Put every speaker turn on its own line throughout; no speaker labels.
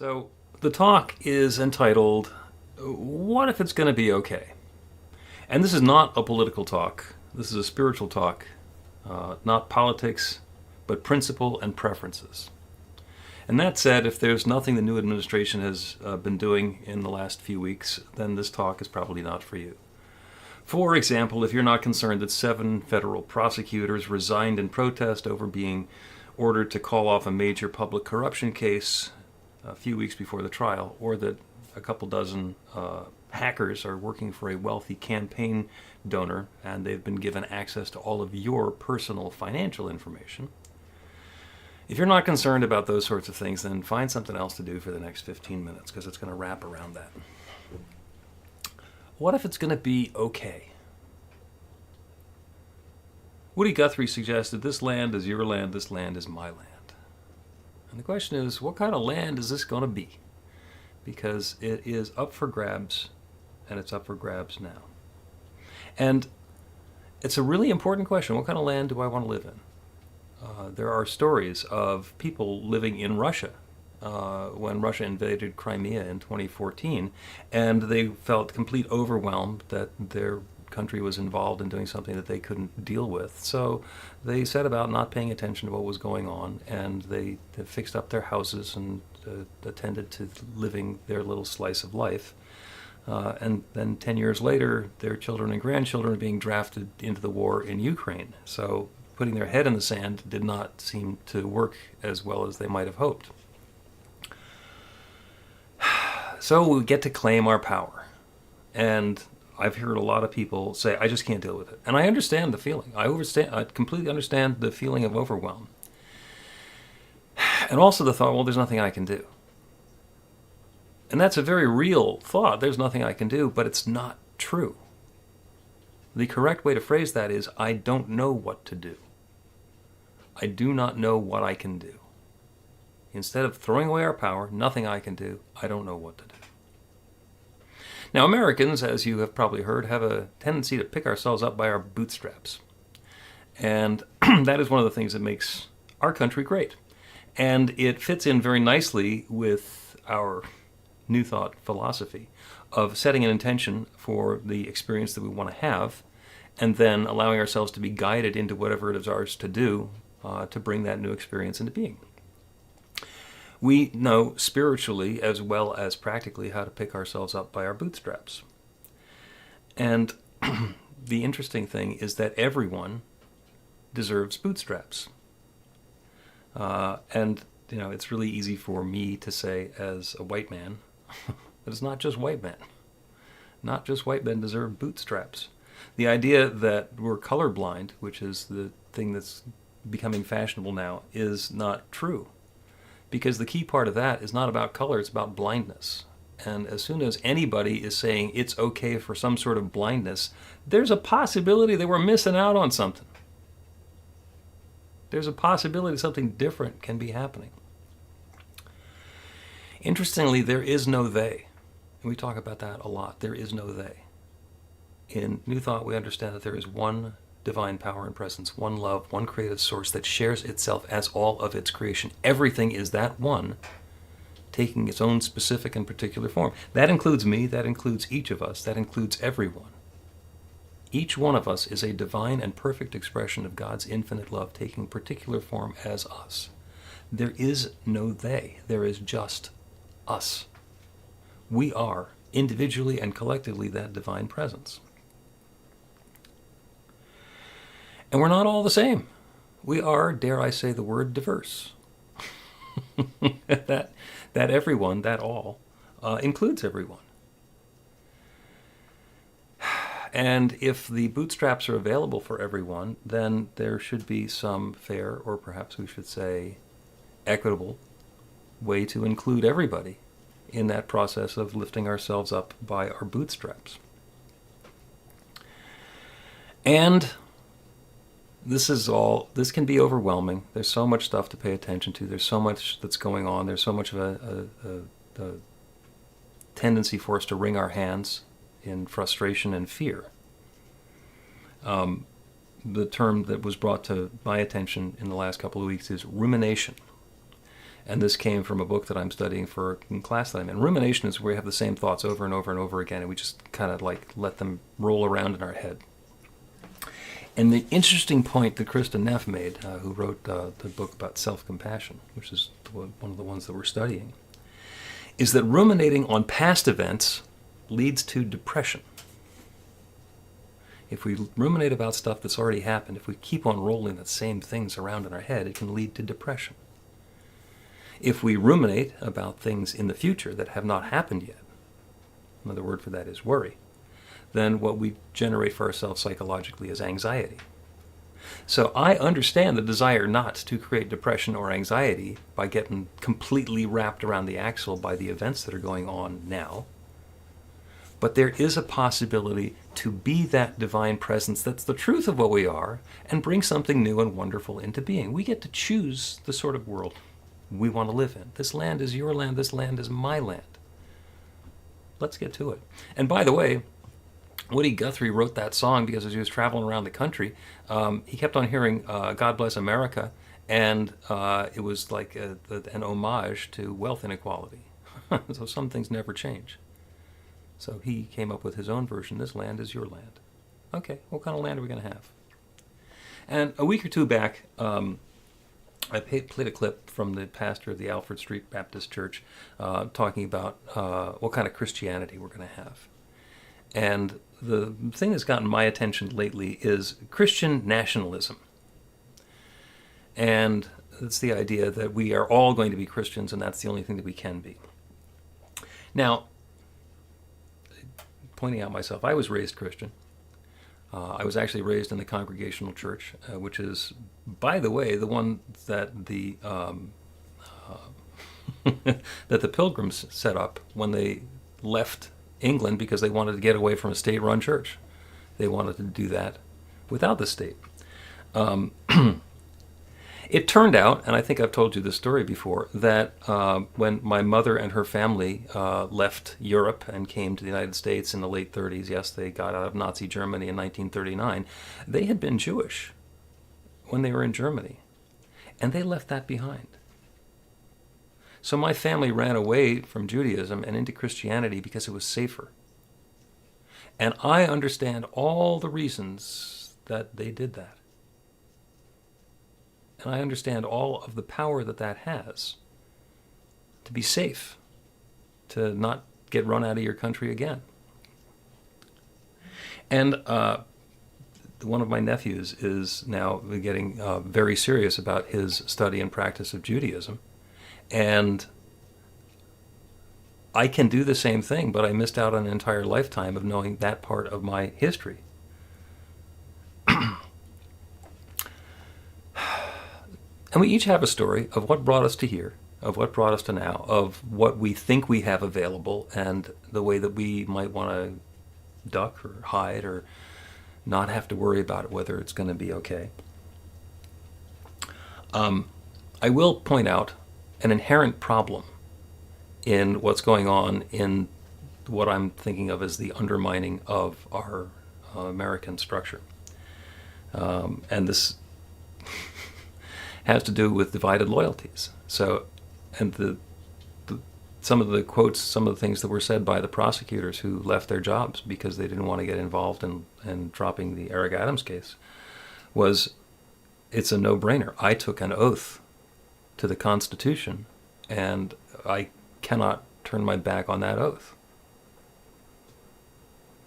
So, the talk is entitled, What If It's Gonna Be Okay? And this is not a political talk. This is a spiritual talk, not politics, but principle and preferences. And that said, if there's nothing the new administration has been doing in the last few weeks, then this talk is probably not for you. For example, if you're not concerned that 7 federal prosecutors resigned in protest over being ordered to call off a major public corruption case a few weeks before the trial, or that a couple dozen hackers are working for a wealthy campaign donor and they've been given access to all of your personal financial information. If you're not concerned about those sorts of things, then find something else to do for the next 15 minutes, because it's going to wrap around that. What if it's going to be okay? Woody Guthrie suggested this land is your land, this land is my land. And the question is, what kind of land is this going to be? Because it is up for grabs, and it's up for grabs now. And it's a really important question. What kind of land do I want to live in? There are stories of people living in Russia when Russia invaded Crimea in 2014, and they felt complete overwhelmed that their country was involved in doing something that they couldn't deal with. So they set about not paying attention to what was going on, and they fixed up their houses and attended to living their little slice of life. And then 10 years later, their children and grandchildren are being drafted into the war in Ukraine. So putting their head in the sand did not seem to work as well as they might have hoped. So we get to claim our power. And I've heard a lot of people say, I just can't deal with it. And I understand the feeling. I completely understand the feeling of overwhelm. And also the thought, well, there's nothing I can do. And that's a very real thought. There's nothing I can do, but it's not true. The correct way to phrase that is, I don't know what to do. I do not know what I can do. Instead of throwing away our power, nothing I can do, I don't know what to do. Now, Americans, as you have probably heard, have a tendency to pick ourselves up by our bootstraps. And that is one of the things that makes our country great. And it fits in very nicely with our New Thought philosophy of setting an intention for the experience that we want to have, and then allowing ourselves to be guided into whatever it is ours to do to bring that new experience into being. We know spiritually as well as practically how to pick ourselves up by our bootstraps. And the interesting thing is that everyone deserves bootstraps. And it's really easy for me to say as a white man that it's not just white men. Not just white men deserve bootstraps. The idea that we're colorblind, which is the thing that's becoming fashionable now, is not true. Because the key part of that is not about color, it's about blindness. And as soon as anybody is saying it's okay for some sort of blindness, there's a possibility that we're missing out on something. There's a possibility something different can be happening. Interestingly, there is no they. And we talk about that a lot. There is no they. In New Thought, we understand that there is one divine power and presence, one love, one creative source that shares itself as all of its creation. Everything is that one, taking its own specific and particular form. That includes me, that includes each of us, that includes everyone. Each one of us is a divine and perfect expression of God's infinite love taking particular form as us. There is no they, there is just us. We are, individually and collectively, that divine presence. And we're not all the same. We are, dare I say the word, diverse. that everyone, that all, includes everyone. And if the bootstraps are available for everyone, then there should be some fair, or perhaps we should say equitable, way to include everybody in that process of lifting ourselves up by our bootstraps. And this can be overwhelming. There's so much stuff to pay attention to. There's so much that's going on. There's so much of a tendency for us to wring our hands in frustration and fear. The term that was brought to my attention in the last couple of weeks is rumination. And this came from a book that I'm studying for a class that I'm in. Rumination is where we have the same thoughts over and over and over again, and we just kind of like let them roll around in our head. And the interesting point that Krista Neff made, who wrote the book about self-compassion, which is one of the ones that we're studying, is that ruminating on past events leads to depression. If we ruminate about stuff that's already happened, if we keep on rolling the same things around in our head, it can lead to depression. If we ruminate about things in the future that have not happened yet, another word for that is worry, then what we generate for ourselves psychologically is anxiety. So I understand the desire not to create depression or anxiety by getting completely wrapped around the axle by the events that are going on now. But there is a possibility to be that divine presence that's the truth of what we are and bring something new and wonderful into being. We get to choose the sort of world we want to live in. This land is your land. This land is my land. Let's get to it. And by the way, Woody Guthrie wrote that song because as he was traveling around the country, he kept on hearing God Bless America, and it was like an homage to wealth inequality. So some things never change. So he came up with his own version. This land is your land. Okay, what kind of land are we going to have? And a week or two back, I played a clip from the pastor of the Alfred Street Baptist Church talking about what kind of Christianity we're going to have. And the thing that's gotten my attention lately is Christian nationalism. And it's the idea that we are all going to be Christians and that's the only thing that we can be. Now, pointing out myself, I was raised Christian. I was actually raised in the Congregational Church, which is, by the way, the one that the that the Pilgrims set up when they left England because they wanted to get away from a state-run church. They wanted to do that without the state. It turned out, and I think I've told you this story before, that when my mother and her family left Europe and came to the United States in the late 30s, yes, they got out of Nazi Germany in 1939, they had been Jewish when they were in Germany, and they left that behind. So my family ran away from Judaism and into Christianity because it was safer. And I understand all the reasons that they did that. And I understand all of the power that that has to be safe, to not get run out of your country again. And one of my nephews is now getting very serious about his study and practice of Judaism. And I can do the same thing, but I missed out on an entire lifetime of knowing that part of my history. And we each have a story of what brought us to here, of what brought us to now, of what we think we have available, and the way that we might want to duck or hide or not have to worry about it, whether it's going to be okay. I will point out an inherent problem in what's going on in what I'm thinking of as the undermining of our American structure. And this has to do with divided loyalties. So, and some of the quotes, some of the things that were said by the prosecutors who left their jobs because they didn't want to get involved in dropping the Eric Adams case was, it's a no-brainer. I took an oath to the Constitution, and I cannot turn my back on that oath.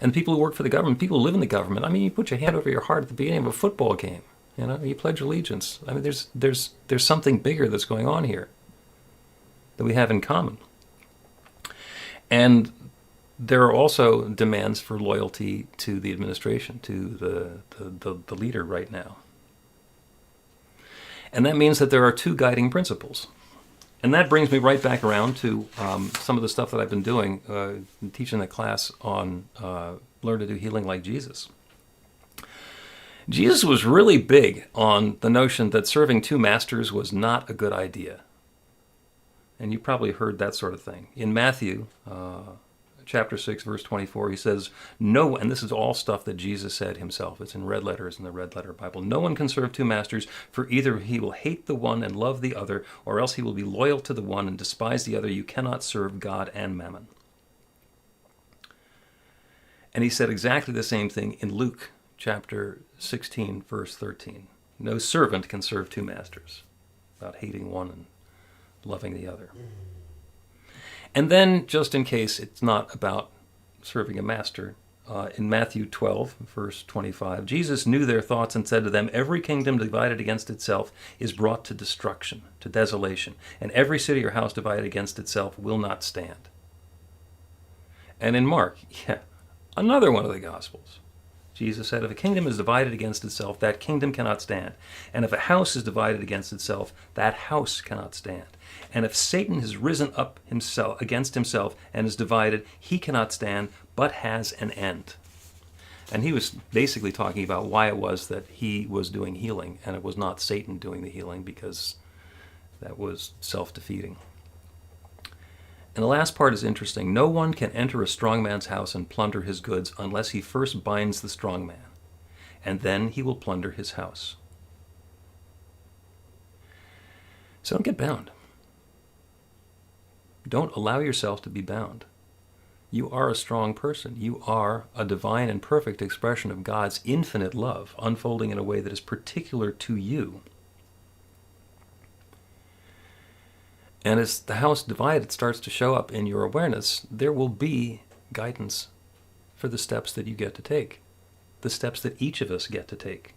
And people who work for the government, people who live in the government, I mean, you put your hand over your heart at the beginning of a football game. You know, you pledge allegiance. I mean, there's something bigger that's going on here that we have in common. And there are also demands for loyalty to the administration, to the leader right now. And that means that there are two guiding principles. And that brings me right back around to some of the stuff that I've been doing, teaching the class on Learn to Do Healing Like Jesus. Jesus was really big on the notion that serving two masters was not a good idea. And you probably heard that sort of thing. In Matthew chapter 6, verse 24, he says, no, and this is all stuff that Jesus said himself. It's in red letters in the Red Letter Bible. No one can serve two masters, for either he will hate the one and love the other, or else he will be loyal to the one and despise the other. You cannot serve God and mammon. And he said exactly the same thing in Luke chapter 16, verse 13. No servant can serve two masters, about hating one and loving the other. And then, just in case it's not about serving a master, in Matthew 12, verse 25, Jesus knew their thoughts and said to them, every kingdom divided against itself is brought to destruction, to desolation, and every city or house divided against itself will not stand. And in Mark, another one of the Gospels, Jesus said, if a kingdom is divided against itself, that kingdom cannot stand. And if a house is divided against itself, that house cannot stand. And if Satan has risen up against himself and is divided, he cannot stand, but has an end. And he was basically talking about why it was that he was doing healing, and it was not Satan doing the healing, because that was self-defeating. And the last part is interesting. No one can enter a strong man's house and plunder his goods unless he first binds the strong man, and then he will plunder his house. So don't get bound. Don't allow yourself to be bound. You are a strong person. You are a divine and perfect expression of God's infinite love, unfolding in a way that is particular to you. And as the house divided starts to show up in your awareness, there will be guidance for the steps that you get to take, the steps that each of us get to take.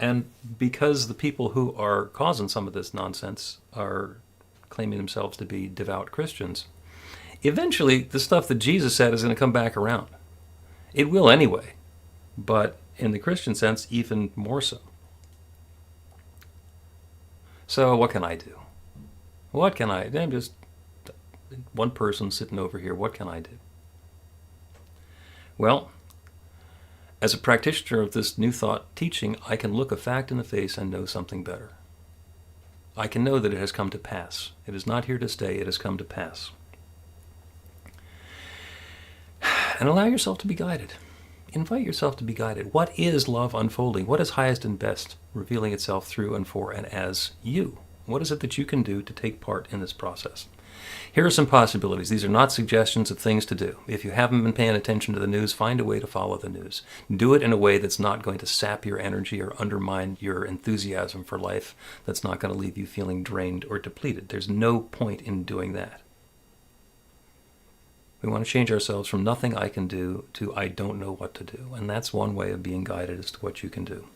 And because the people who are causing some of this nonsense are claiming themselves to be devout Christians, eventually the stuff that Jesus said is going to come back around. It will anyway, but in the Christian sense, even more so. So what can I do? What can I do? I'm just one person sitting over here. What can I do? Well, as a practitioner of this New Thought teaching, I can look a fact in the face and know something better. I can know that it has come to pass. It is not here to stay. It has come to pass. And allow yourself to be guided. Invite yourself to be guided. What is love unfolding? What is highest and best revealing itself through and for and as you? What is it that you can do to take part in this process? Here are some possibilities. These are not suggestions of things to do. If you haven't been paying attention to the news, find a way to follow the news. Do it in a way that's not going to sap your energy or undermine your enthusiasm for life, that's not going to leave you feeling drained or depleted. There's no point in doing that. We want to change ourselves from nothing I can do to I don't know what to do. And that's one way of being guided as to what you can do.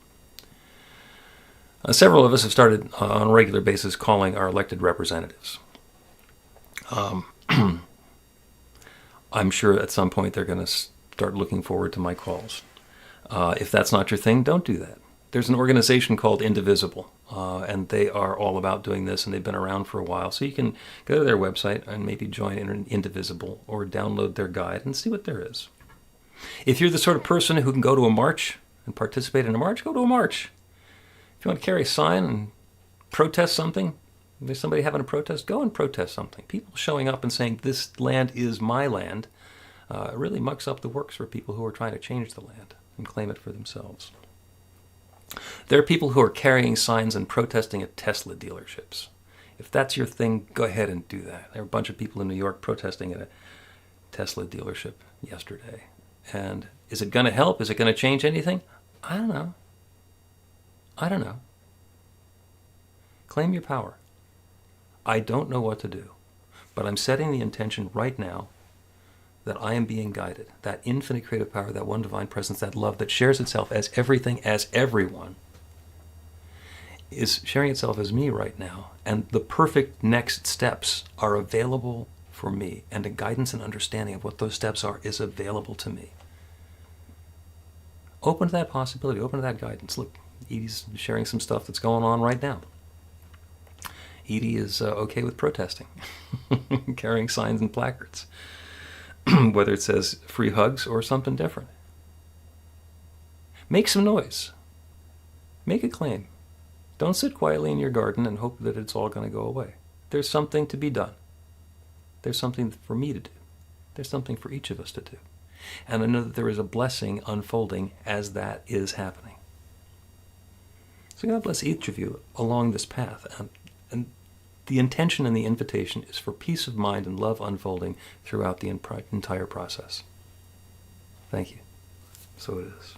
Several of us have started on a regular basis calling our elected representatives. I'm sure at some point they're going to start looking forward to my calls. If that's not your thing, don't do that. There's an organization called Indivisible, and they are all about doing this, and they've been around for a while. So you can go to their website and maybe join Indivisible or download their guide and see what there is. If you're the sort of person who can go to a march and participate in a march, go to a march. If you want to carry a sign and protest something, if there's somebody having a protest, go and protest something. People showing up and saying, this land is my land, really mucks up the works for people who are trying to change the land and claim it for themselves. There are people who are carrying signs and protesting at Tesla dealerships. If that's your thing, go ahead and do that. There were a bunch of people in New York protesting at a Tesla dealership yesterday. And is it going to help? Is it going to change anything? I don't know. Claim your power. I don't know what to do, but I'm setting the intention right now that I am being guided. That infinite creative power, that one divine presence, that love that shares itself as everything, as everyone, is sharing itself as me right now. And the perfect next steps are available for me, and the guidance and understanding of what those steps are is available to me. Open to that possibility, open to that guidance. Look, Edie's sharing some stuff that's going on right now. Edie is okay with protesting, carrying signs and placards, whether it says free hugs or something different. Make some noise. Make a claim. Don't sit quietly in your garden and hope that it's all going to go away. There's something to be done. There's something for me to do. There's something for each of us to do. And I know that there is a blessing unfolding as that is happening. So God bless each of you along this path. And the intention and the invitation is for peace of mind and love unfolding throughout the entire process. Thank you. So it is.